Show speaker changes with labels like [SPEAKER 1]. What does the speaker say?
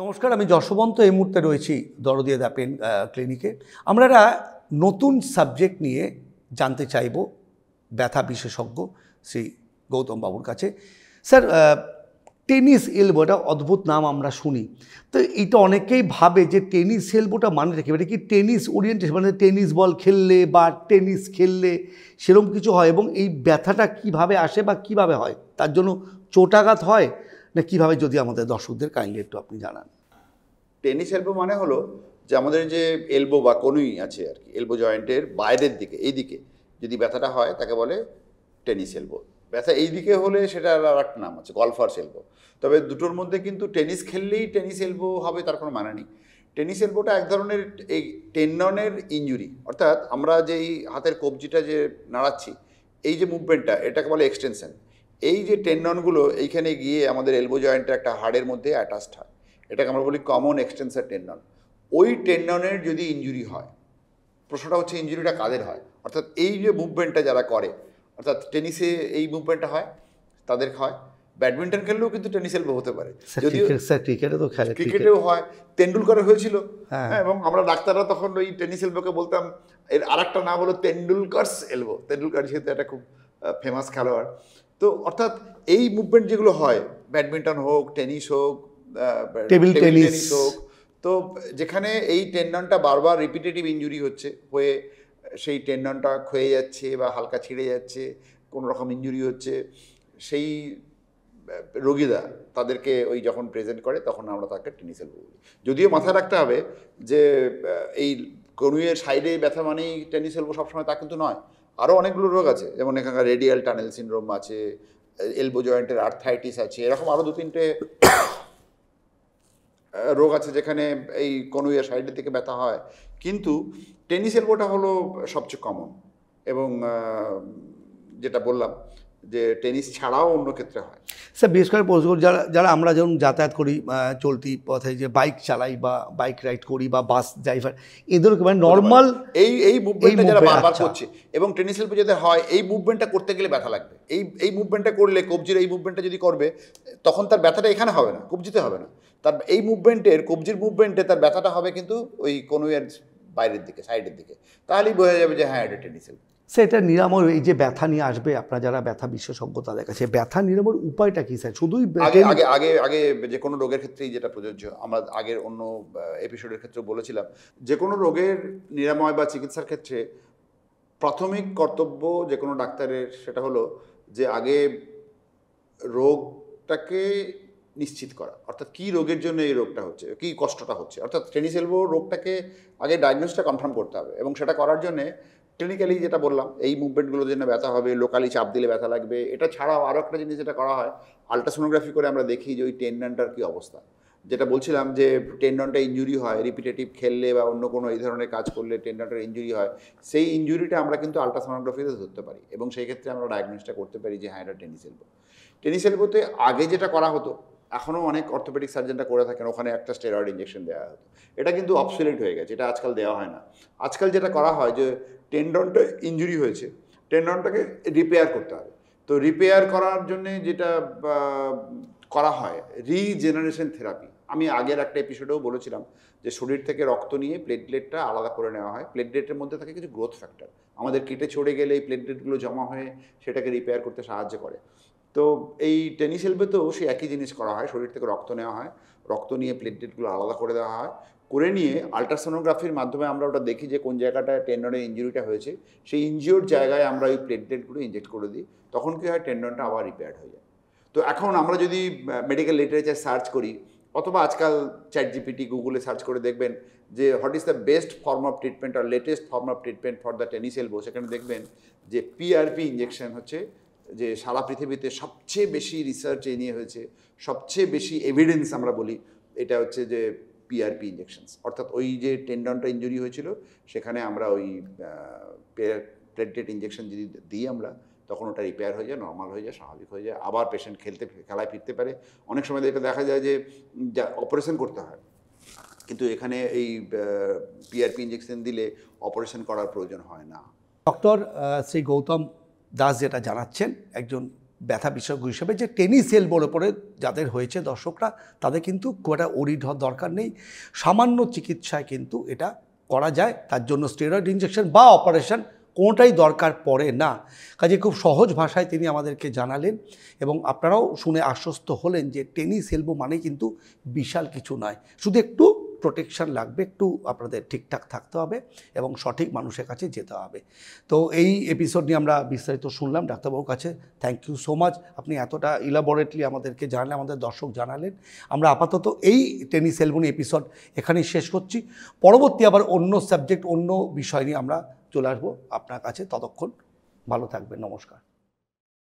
[SPEAKER 1] নমস্কার, আমি যশবন্ত এই মুহূর্তে রয়েছি দরদিয়া দ্য পেন ক্লিনিকে। আমরা একটা নতুন সাবজেক্ট নিয়ে জানতে চাইব ব্যথা বিশেষজ্ঞ শ্রী গৌতম বাবুর কাছে। স্যার, টেনিস এলবো, এটা অদ্ভুত নাম আমরা শুনি, তো এটা অনেকেই ভাবে যে টেনিস এলবোটা মানে রেখে এটা কি টেনিস ওরিয়েন্টেশন, মানে টেনিস বল খেললে বা টেনিস খেললে সেরকম কিছু হয়, এবং এই ব্যথাটা কিভাবে আসে বা কিভাবে হয়, তার জন্য চোটাঘাত হয় না কিভাবে, যদি আমাদের দর্শকদের কাইন্ডলি একটু আপনি জানান।
[SPEAKER 2] টেনিস এলবো মানে হলো যে আমাদের যে এলবো বা কনুই আছে আর কি, এলবো জয়েন্টের বাইরের দিকে এই দিকে যদি ব্যথাটা হয় তাকে বলে টেনিস এলবো। ব্যথা এই দিকে হলে সেটা আর একটা নাম আছে গলফার্স এলবো। তবে দুটোর মধ্যে কিন্তু টেনিস খেললেই টেনিস এলবো হবে তার কোনো মানে নেই। টেনিস এলবোটা এক ধরনের এই টেন্ডনের ইনজুরি, অর্থাৎ আমরা যেই হাতের কবজিটা যে নাড়াচ্ছি এই যে মুভমেন্টটা এটাকে বলে এক্সটেনশন। এই যে টেন্ডনগুলো এইখানে গিয়ে আমাদের এলবো জয়েন্টের একটা হাড়ের মধ্যে অ্যাটাচড হয়, এটাকে আমরা বলি কমন এক্সটেন্সর টেন্ডন। ওই টেন্ডনের যদি ইনজুরি হয়, প্রশ্নটা হচ্ছে ইনজুরিটা কাদের হয়, অর্থাৎ এই যে মুভমেন্টটা যারা করে, অর্থাৎ টেনিসে এই মুভমেন্টটা হয় তাদের হয়। ব্যাডমিন্টন খেললেও কিন্তু টেনিস এলবো হতে পারে, যদিও ক্রিকেটেও হয়, তেন্ডুলকরের হয়েছিল। হ্যাঁ, এবং আমরা ডাক্তাররা তখন ওই টেনিস এলবোকে বলতাম, এর আর একটা নাম হলো তেন্ডুলকারস এলবো। তেন্ডুলকর যেহেতু একটা খুব ফেমাস খেলোয়াড়। তো অর্থাৎ এই মুভমেন্ট যেগুলো হয়, ব্যাডমিন্টন হোক, টেনিস হোক,
[SPEAKER 1] টেবিল টেনিস
[SPEAKER 2] হোক, তো যেখানে এই টেন্ডনটা বারবার রিপিটেটিভ ইনজুরি হচ্ছে, হয়ে সেই টেন্ডনটা ক্ষয়ে যাচ্ছে বা হালকা ছিঁড়ে যাচ্ছে, কোনো রকম ইনজুরি হচ্ছে, সেই রোগীরা তাদেরকে ওই যখন প্রেজেন্ট করে তখন আমরা তাকে টেনিস এলবো বলি। যদিও মাথায় রাখতে হবে যে এই কনুইয়ের সাইডে ব্যথা মানেই টেনিস এলবো সবসময় তা কিন্তু নয়। আরও অনেকগুলো রোগ আছে, যেমন এখানকার রেডিয়াল টানেল সিনড্রোম আছে, এলবো জয়েন্টের আর্থ্রাইটিস আছে, এরকম আরও 2-3টে রোগ আছে যেখানে এই কনুইয়ের সাইডের দিকে ব্যথা হয়। কিন্তু টেনিস এলবোটা হলো সবচেয়ে কমন, এবং যেটা বললাম যে টেনিস ছাড়াও অন্য ক্ষেত্রে হয়।
[SPEAKER 1] স্যার, বিশেষ করে যারা যারা আমরা যখন যাতায়াত করি চলতি পথে, যে বাইক চালাই বা বাইক রাইড করি বা বাস ড্রাইভার, এদের মানে নর্মাল
[SPEAKER 2] এই মুভমেন্টটা যারা বারবার করছে, এবং টেনিস এলবো যাদের হয় এই মুভমেন্টটা করতে গেলে ব্যথা লাগবে। এই মুভমেন্টটা করলে, কবজির এই মুভমেন্টটা যদি করবে, তখন তার ব্যথাটা এখানে হবে না, কবজিতে হবে না, তার এই মুভমেন্টের, কবজির মুভমেন্টে তার ব্যথাটা হবে কিন্তু ওই কনুইয়ের বাইরের দিকে, সাইডের দিকে। তাহলেই বোঝা যাবে যে হ্যাঁ, এটা টেনিস এলবো।
[SPEAKER 1] স্যার, এটা নিরাময়, এই যে ব্যথা নিয়ে আসবে আপনারা যারা ব্যথা বিশেষজ্ঞ তাদের কাছে, ব্যথা নিরাময়ের উপায়টা কি স্যার? শুধুই
[SPEAKER 2] আগে যে কোনো রোগের ক্ষেত্রেই যেটা প্রযোজ্য, আমরা আগের অন্য এপিসোডের ক্ষেত্রে বলেছিলাম, যে কোনো রোগের নিরাময় বা চিকিৎসার ক্ষেত্রে প্রাথমিক কর্তব্য যে কোনো ডাক্তারের সেটা হলো যে আগে রোগটাকে নিশ্চিত করা, অর্থাৎ কী রোগের জন্য এই রোগটা হচ্ছে, কী কষ্টটা হচ্ছে। অর্থাৎ টেনিস এলবো রোগটাকে আগে ডায়াগনোসটা কনফার্ম করতে হবে, এবং সেটা করার জন্যে ক্লিনিক্যালি যেটা বললাম, এই মুভমেন্টগুলোর জন্য ব্যথা হবে, লোকালি চাপ দিলে ব্যথা লাগবে। এটা ছাড়াও আরও একটা জিনিস যেটা করা হয়, আলট্রাসোনোগ্রাফি করে আমরা দেখি যে ওই টেন্ডনটার কী অবস্থা। যেটা বলছিলাম যে টেন্ডনটা ইনজুরি হয়, রিপিটেটিভ খেললে বা অন্য কোনো এই ধরনের কাজ করলে টেন্ডনটার ইনজুরি হয়, সেই ইনজুরিটা আমরা কিন্তু আলট্রাসোনোগ্রাফিতে ধরতে পারি, এবং সেই ক্ষেত্রে আমরা ডায়াগনোসটা করতে পারি যে হ্যাঁ, এটা টেনিস এলবো। টেনিস এলবোতে আগে যেটা করা হতো, এখনও অনেক অর্থোপেডিক সার্জনটা করে থাকেন, ওখানে একটা স্টেরয়েড ইঞ্জেকশন দেওয়া হতো। এটা কিন্তু অবসোলিউট হয়ে গেছে, এটা আজকাল দেওয়া হয় না। আজকাল যেটা করা হয় যে টেন্ডনটা ইনজুরি হয়েছে, টেন্ডনটাকে রিপেয়ার করতে হবে। তো রিপেয়ার করার জন্যে যেটা করা হয় রিজেনারেশন থেরাপি। আমি আগের একটা এপিসোডেও বলেছিলাম যে শরীর থেকে রক্ত নিয়ে প্লেটলেটটা আলাদা করে নেওয়া হয়। প্লেটলেটের মধ্যে থাকে কিছু গ্রোথ ফ্যাক্টর, আমাদের কেটে ছড়ে গেলে এই প্লেটলেটগুলো জমা হয়ে সেটাকে রিপেয়ার করতে সাহায্য করে। তো এই টেনিস এলবোতেও সেই একই জিনিস করা হয়, শরীর থেকে রক্ত নেওয়া হয়, রক্ত নিয়ে প্লেটলেটগুলো আলাদা করে দেওয়া হয়, করে নিয়ে আলট্রাসোনোগ্রাফির মাধ্যমে আমরা ওটা দেখি যে কোন জায়গাটায় টেন্ডনের ইনজুরিটা হয়েছে, সেই ইনজিওর জায়গায় আমরা ওই প্লেটলেটগুলো ইনজেক্ট করে দিই, তখন কী হয়, টেন্ডনটা আবার রিপেয়ার হয়ে যায়। তো এখন আমরা যদি মেডিকেল লিটারেচার সার্চ করি, অথবা আজকাল চ্যাটজিপিটি, গুগলে সার্চ করে দেখবেন যে what is the best form of treatment আর latest form of treatment for the tennis elbow, সেখানে দেখবেন যে পিআরপি ইঞ্জেকশন হচ্ছে যে সারা পৃথিবীতে সবচেয়ে বেশি রিসার্চ এই নিয়ে হয়েছে, সবচেয়ে বেশি এভিডেন্স আমরা বলি, এটা হচ্ছে যে পিআরপি ইঞ্জেকশনস। অর্থাৎ ওই যে টেন্ডনটা ইনজুরি হয়েছিল সেখানে আমরা ওই প্লেটলেট ইঞ্জেকশন যদি দিই আমরা, তখন ওটা রিপেয়ার হয়ে যায়, নর্মাল হয়ে যায়, স্বাভাবিক হয়ে যায়, আবার পেশেন্ট খেলায় ফিরতে পারে। অনেক সময় এটা দেখা যায় যে অপারেশন করতে হয়, কিন্তু এখানে এই পিআরপি ইঞ্জেকশন দিলে অপারেশন করার প্রয়োজন হয় না।
[SPEAKER 1] ডক্টর শ্রী গৌতম দাস যেটা জানাচ্ছেন, একজন ব্যথা বিশেষজ্ঞ হিসেবে যে টেনিস এলবোর ওপরে যাদের হয়েছে দর্শকরা, তাদের কিন্তু খুব একটা ওরিড হওয়ার দরকার নেই। সামান্য চিকিৎসায় কিন্তু এটা করা যায়। তার জন্য স্টেরয়েড ইনজেকশন বা অপারেশন কোনোটাই দরকার পড়ে না। কাজে খুব সহজ ভাষায় তিনি আমাদেরকে জানালেন এবং আপনারাও শুনে আশ্বস্ত হলেন যে টেনিস এলবো মানে কিন্তু বিশাল কিছু নয়, শুধু একটু প্রোটেকশন লাগবে, একটু আপনাদের ঠিকঠাক থাকতে হবে এবং সঠিক মানুষের কাছে যেতে হবে। তো এই এপিসোড নিয়ে আমরা বিস্তারিত শুনলাম ডাক্তারবাবুর কাছে। থ্যাংক ইউ সো মাচ, আপনি এতটা ইলাবোরেটলি আমাদেরকে জানালেন, আমাদের দর্শক জানালেন। আমরা আপাতত এই টেনিস এলবো নিয়ে এপিসোড এখানেই শেষ করছি। পরবর্তী আবার অন্য সাবজেক্ট, অন্য বিষয় নিয়ে আমরা চলে আসবো আপনার কাছে। ততক্ষণ ভালো থাকবেন, নমস্কার।